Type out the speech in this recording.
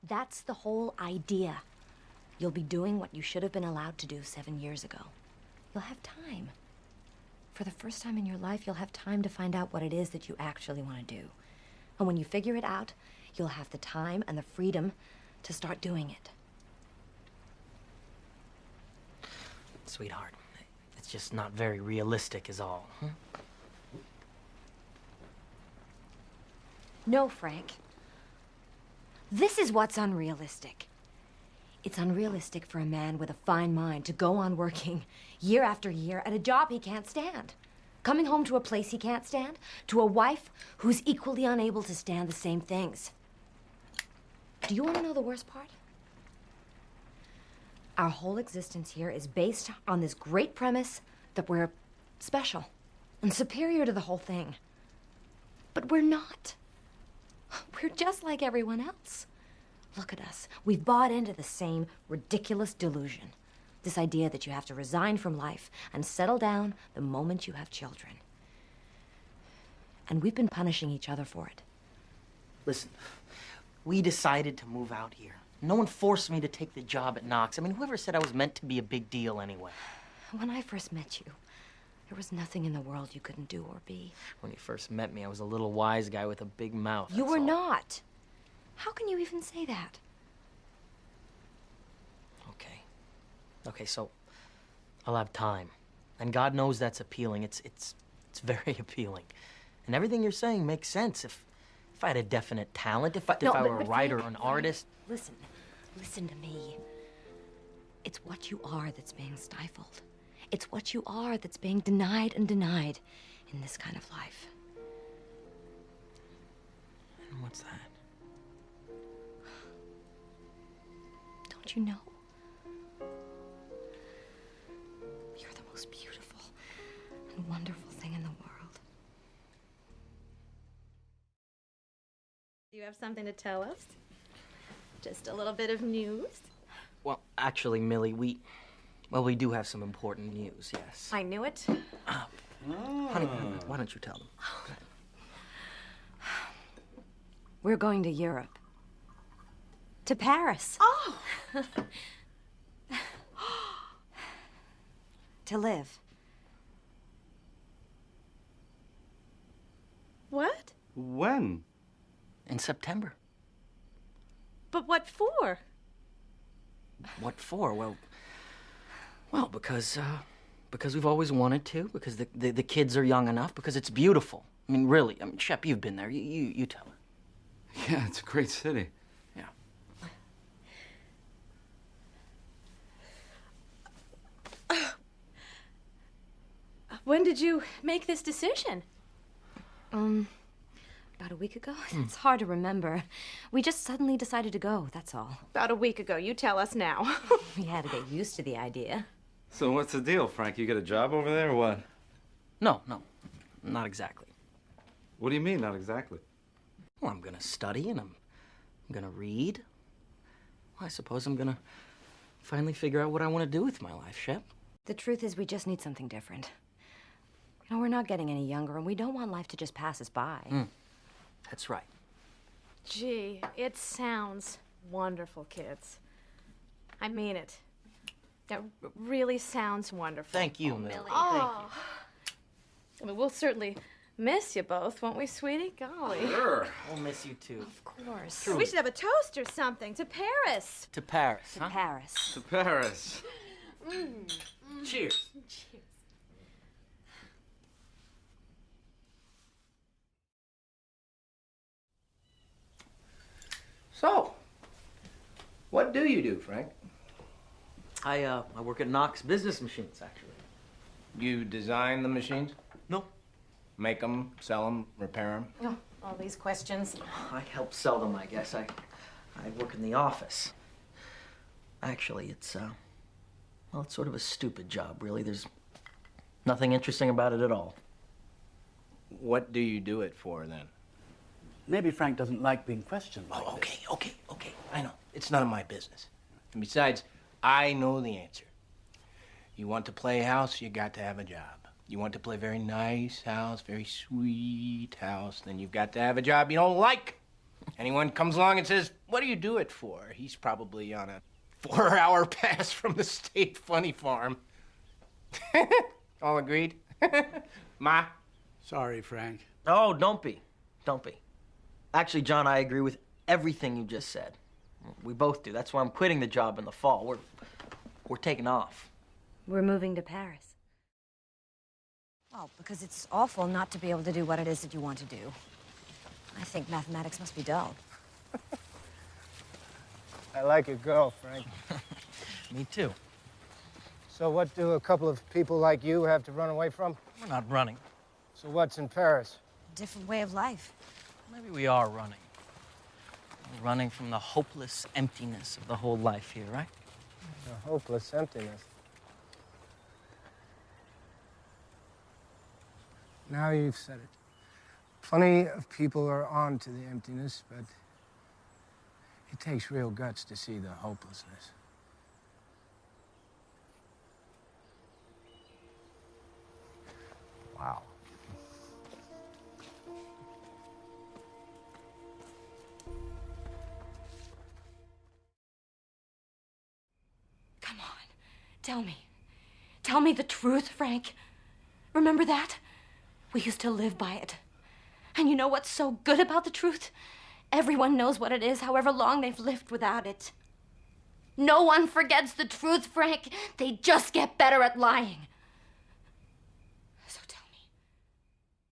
That's the whole idea. You'll be doing what you should have been allowed to do 7 years ago. You'll have time. For the first time in your life, you'll have time to find out what it is that you actually want to do. And when you figure it out, you'll have the time and the freedom to start doing it. Sweetheart, it's just not very realistic is all. Huh? No, Frank. This is what's unrealistic. It's unrealistic for a man with a fine mind to go on working year after year at a job he can't stand. Coming home to a place he can't stand, to a wife who's equally unable to stand the same things. Do you want to know the worst part? Our whole existence here is based on this great premise that we're special and superior to the whole thing. But we're not. We're just like everyone else. Look at us. We've bought into the same ridiculous delusion. This idea that you have to resign from life and settle down the moment you have children. And we've been punishing each other for it. Listen, we decided to move out here. No one forced me to take the job at Knox. I mean, whoever said I was meant to be a big deal anyway? When I first met you, there was nothing in the world you couldn't do or be. When you first met me, I was a little wise guy with a big mouth. You were all. not. How can you even say that? Okay. Okay, so I'll have time. And God knows that's appealing. It's very appealing. And everything you're saying makes sense. If I had a definite talent, if I were a writer or an artist. Listen to me. It's what you are that's being stifled. It's what you are that's being denied and denied in this kind of life. And what's that? Don't you know? You're the most beautiful and wonderful thing in the world. Do you have something to tell us? Just a little bit of news? Well, actually, Millie, we do have some important news, yes. I knew it. Honey, why don't you tell them? We're going to Europe. To Paris. Oh! To live. What? When? In September. But what for? What for? Well, because we've always wanted to, because the kids are young enough, because it's beautiful. I mean, really. I mean, Shep, you've been there. You tell her. Yeah, it's a great city. Yeah. When did you make this decision? About a week ago? It's hard to remember. We just suddenly decided to go, that's all. About a week ago. You tell us now. We had to get used to the idea. So what's the deal, Frank? You get a job over there or what? No, not exactly. What do you mean, not exactly? Well, I'm gonna study and I'm gonna read. Well, I suppose I'm gonna finally figure out what I want to do with my life, Shep. The truth is we just need something different. You know, we're not getting any younger, and we don't want life to just pass us by. That's right. Gee, it sounds wonderful, kids. I mean it. That really sounds wonderful. Thank you, Millie. Oh. I mean, we'll certainly miss you both, won't we, sweetie? Golly. Sure. We'll miss you too. Of course. We should have a toast or something to Paris. To Paris, To huh? Paris. To Paris. Cheers. Cheers. So, what do you do, Frank? I work at Knox Business Machines, actually. You design the machines? No. Make them, sell them, repair them? Oh, all these questions. I help sell them, I guess. I work in the office. Actually, it's sort of a stupid job, really. There's nothing interesting about it at all. What do you do it for, then? Maybe Frank doesn't like being questioned like Oh, this. okay. I know. It's none of my business. And besides, I know the answer. You want to play house, you got to have a job. You want to play very nice house, very sweet house, then you've got to have a job you don't like. Anyone comes along and says, what do you do it for? He's probably on a 4-hour pass from the state funny farm. All agreed? Ma? Sorry, Frank. Oh, don't be. Don't be. Actually, John, I agree with everything you just said. We both do. That's why I'm quitting the job in the fall. We're taking off. We're moving to Paris. Well, because it's awful not to be able to do what it is that you want to do. I think mathematics must be dull. I like your girl, Frank. Me too. So what do a couple of people like you have to run away from? We're not running. So what's in Paris? Different way of life. Maybe we are running. We're running from the hopeless emptiness of the whole life here, right? A hopeless emptiness. Now you've said it. Plenty of people are on to the emptiness, but it takes real guts to see the hopelessness. Wow. Come on, tell me. Tell me the truth, Frank. Remember that? We used to live by it. And you know what's so good about the truth? Everyone knows what it is, however long they've lived without it. No one forgets the truth, Frank. They just get better at lying.